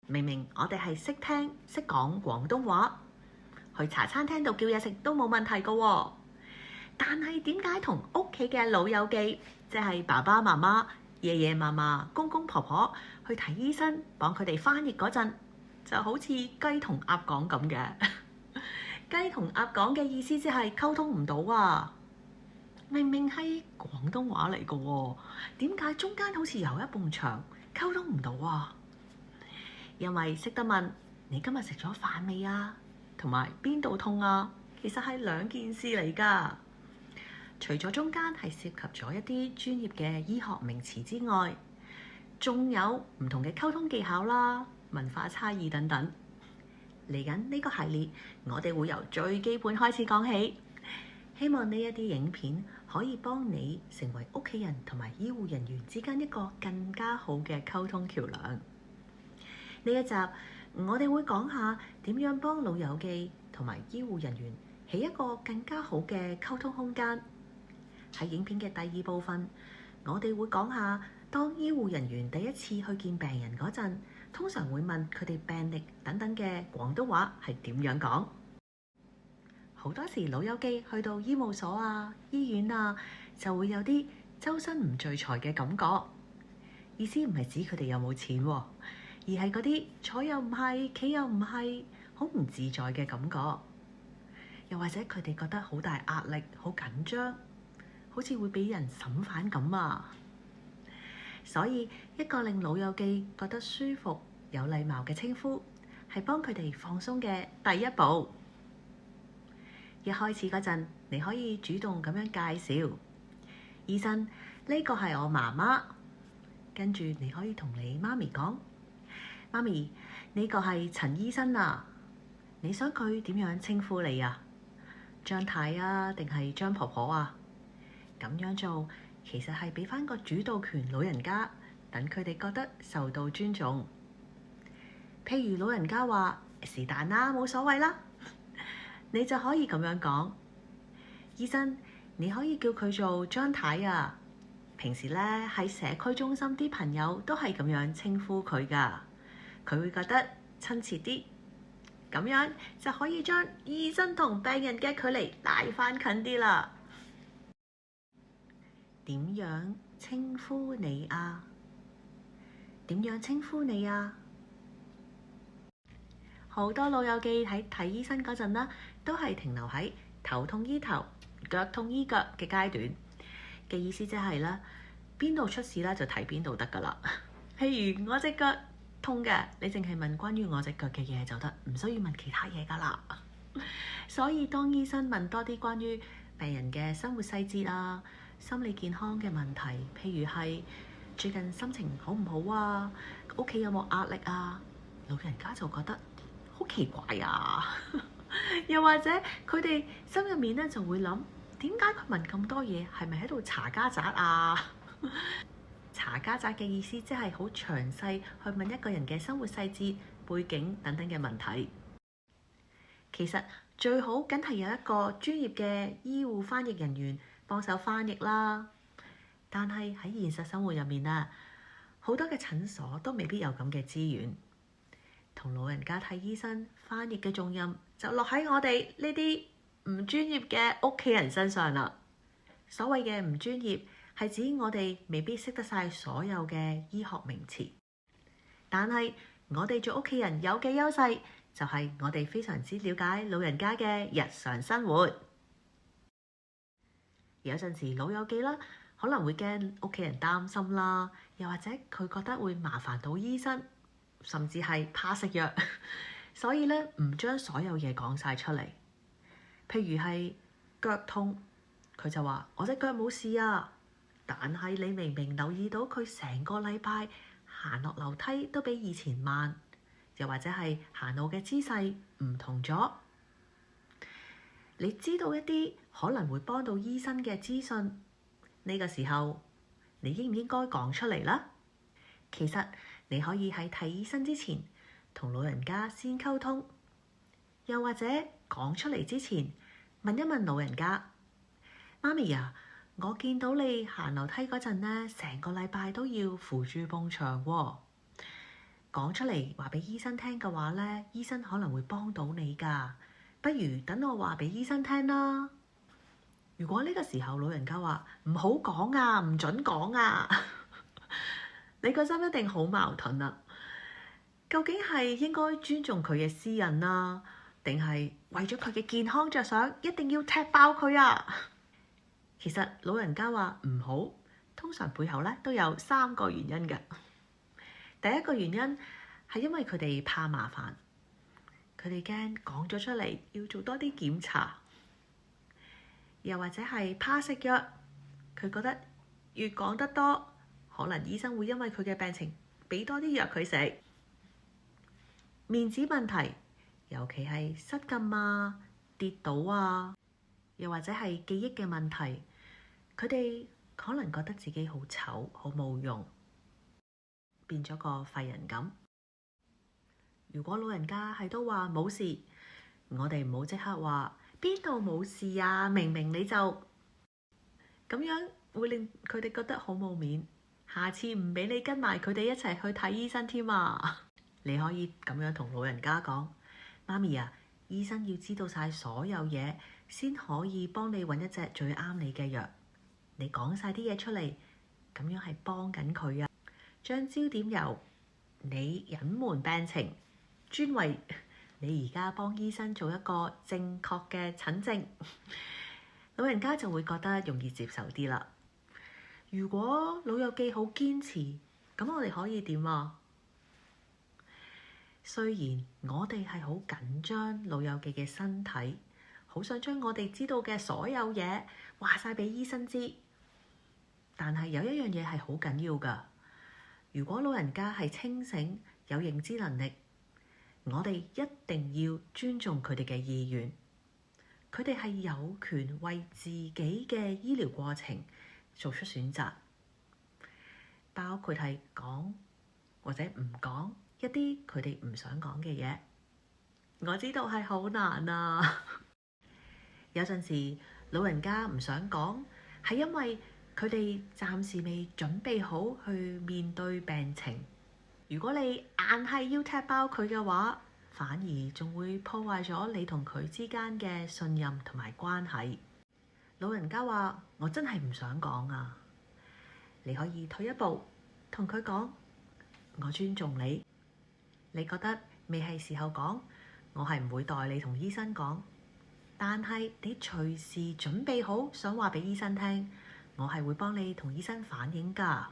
明明我哋係識聽識講廣東話，去茶餐廳度叫嘢食都冇問題㗎喎。但係點解同屋企嘅老友記，即係爸爸媽媽、爺爺嫲嫲、公公婆婆去睇醫生，幫佢哋翻譯嗰陣，就好似雞同鴨講咁嘅？雞同鴨講嘅意思即係溝通唔到啊！明明係廣東話嚟㗎喎，點解中間好似有一埲牆溝通唔到啊？因為識得問你今日食咗飯未啊，同埋邊度痛啊，其實係兩件事嚟㗎。除咗中間係涉及咗一啲專業嘅醫學名詞之外，仲有唔同嘅溝通技巧啦、文化差異等等。嚟緊呢個系列，我哋會由最基本開始講起，希望呢一啲影片可以幫你成為屋企人同埋醫護人員之間一個更加好嘅溝通橋梁。呢一集我哋會講下點樣幫老友記同埋醫護人員起一個更加好嘅溝通空間。喺影片嘅第二部分，我哋會講下當醫護人員第一次去見病人嗰陣，通常會問佢哋病歷等等嘅廣東話係點樣講。好多時老友記去到醫務所啊、醫院啊，就會有啲周身唔聚財嘅感覺。意思唔係指佢哋有冇錢喎，而係嗰啲坐又唔係、企又唔係，好唔自在嘅感覺。又或者佢哋覺得好大壓力、好緊張，好似會俾人審犯咁啊！所以一個令老友記覺得舒服、有禮貌嘅稱呼，係幫佢哋放鬆嘅第一步。一開始嗰陣，你可以主動咁樣介紹，醫生，呢個係我媽媽。跟住你可以同你媽咪講，媽咪，呢個係陳醫生啊，你想佢點樣稱呼你啊？張太啊，定係張婆婆啊？咁樣做其實係俾翻個主導權老人家，等佢哋覺得受到尊重。譬如老人家話是但啦，冇所謂啦，你就可以咁樣講，醫生，你可以叫佢做張太啊。平時咧喺社區中心啲朋友都係咁樣稱呼佢㗎，佢會覺得親切啲，咁樣就可以將醫生同病人嘅距離拉翻近啲啦。點樣稱呼你啊？點樣稱呼你啊？好多老友記喺睇醫生嗰陣啦，都係停留喺頭痛醫頭、腳痛醫腳嘅階段。嘅意思即係啦，邊度出事啦就睇邊度得㗎啦。譬如我隻腳痛嘅，你淨係問關於我隻腳嘅嘢就得，唔需要問其他嘢㗎啦。所以當醫生問多啲關於病人嘅生活細節啊、心理健康嘅問題，譬如係最近心情好唔好啊、屋企有冇壓力啊，老人家就覺得好奇怪啊。又或者佢哋心入面咧就會諗，點解佢問咁多嘢？係咪喺度查家宅啊？查家宅嘅意思即係好詳細去問一個人嘅生活細節、背景等等嘅問題。其實最好梗係有一個專業嘅醫護翻譯人員幫手翻譯啦。但係喺現實生活入面啊，好多嘅診所都未必有咁嘅資源。同老人家睇醫生，翻譯嘅重任就落喺我哋呢啲唔專業嘅屋企人身上啦。所謂嘅唔專業係指我哋未必識得晒所有嘅醫學名詞，但係我哋做屋企人有嘅優勢就係我哋非常之了解老人家嘅日常生活。有陣時老友記啦，可能會驚屋企人擔心啦，又或者佢覺得會麻煩到醫生，甚至係怕食藥，所以咧唔將所有嘢講晒出嚟。譬如係腳痛，佢就話我隻腳冇事啊，但係你明明留意到佢成個禮拜行落樓梯都比以前慢，又或者係行路嘅姿勢唔同咗。你知道一啲可能會幫到醫生嘅資訊，呢個時候你應唔應該講出嚟啦？其實你可以喺睇醫生之前同老人家先溝通，又或者講出嚟之前問一問老人家，媽咪啊，我見到你行樓梯嗰陣呢，成個禮拜都要扶住埲牆喎。講出嚟話俾醫生聽嘅話呢，醫生可能會幫到你㗎。不如等我話俾醫生聽啦。如果呢個時候老人家話唔好講啊，唔準講啊，你個心一定好矛盾啊。究竟係應該尊重佢嘅私隱啦，定係為咗佢嘅健康着想，一定要踢爆佢啊？其實老人家話唔好，通常背後咧都有3個原因嘅。第一個原因係因為佢哋怕麻煩，佢哋驚講咗出嚟要做多啲檢查，又或者係怕食藥，佢覺得越講得多，可能醫生會因為佢嘅病情俾多啲藥佢食。面子問題，尤其係失禁啊、跌倒啊，又或者係記憶嘅問題，佢哋可能覺得自己好醜、好冇用，變咗個廢人咁。如果老人家係都話冇事，我哋唔好即刻話邊度冇事啊，明明你就咁樣，會令佢哋覺得好冇面，下次唔俾你跟埋佢哋一齊去睇醫生添啊！你可以咁樣同老人家講：媽咪啊，醫生要知道晒所有嘢，先可以幫你揾一隻最啱你嘅藥。你講晒啲嘢出嚟，咁樣係幫緊佢啊！將焦點由你隱瞞病情，轉為你而家幫醫生做一個正確嘅診症，老人家就會覺得容易接受啲啦。如果老友記好堅持，咁我哋可以點啊？雖然我哋係好緊張老友記嘅身體，好想將我哋知道嘅所有嘢話晒俾醫生知，但係有一樣嘢係好緊要㗎。如果老人家係清醒有認知能力，我哋一定要尊重佢哋嘅意願。佢哋係有權為自己嘅醫療過程做出選擇，包括係講或者唔講一啲佢哋唔想講嘅嘢。我知道係好難啊。有陣時老人家唔想講，係因為佢哋暫時未準備好去面對病情。如果你硬係要踢爆佢嘅話，反而仲會破壞咗你同佢之間嘅信任同埋關係。老人家話：我真係唔想講啊。你可以退一步，同佢講：我尊重你。你覺得未係時候講，我係唔會代你同醫生講。但係你隨時準備好想話俾醫生聽，我係會幫你同醫生反映㗎。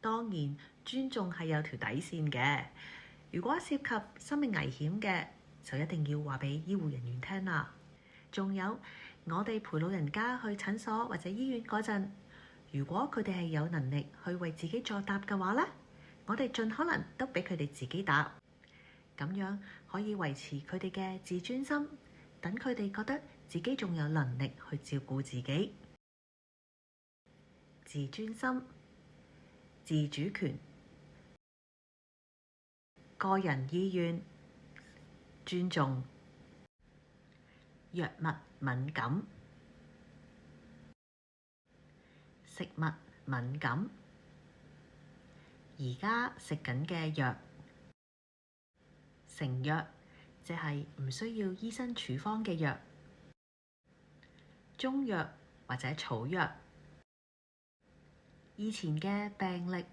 當然，尊重係有條底線嘅。如果涉及生命危險嘅，就一定要話俾醫護人員聽啦。仲有，我哋陪老人家去診所或者醫院嗰陣，如果佢哋係有能力去為自己作答嘅話呢，我哋盡可能都俾佢哋自己答，咁樣可以維持佢哋嘅自尊心，等佢哋覺得自己仲有能力去照顧自己。自尊心、自主權、個人意願、尊重、藥物敏感、食物敏感。而家食緊嘅藥，成藥即係唔需要醫生處方嘅藥，中藥或者草藥，以前嘅病歷，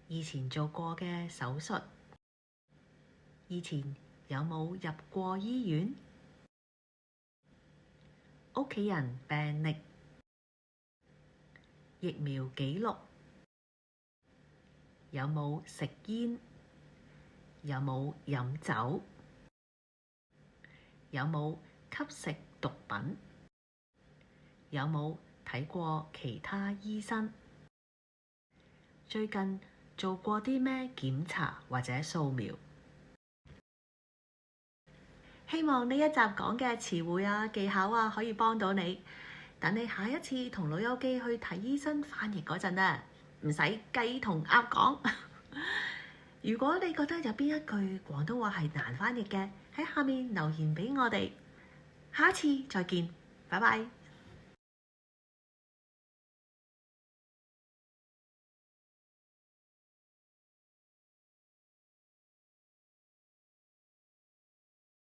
以前做過嘅手術，以前有冇入過醫院，屋企人病歷，疫苗記錄，有冇食煙，有冇飲酒，有冇吸食毒品，有冇睇過其他醫生，最近做過啲咩檢查或者掃描。希望呢一集講嘅詞彙啊、技巧啊，可以幫到你。等你下一次同老友記去睇醫生翻譯嗰陣啊，唔使雞同鴨講。如果你覺得有邊一句廣東話係難翻譯嘅，喺下面留言俾我哋。下一次再見，拜拜。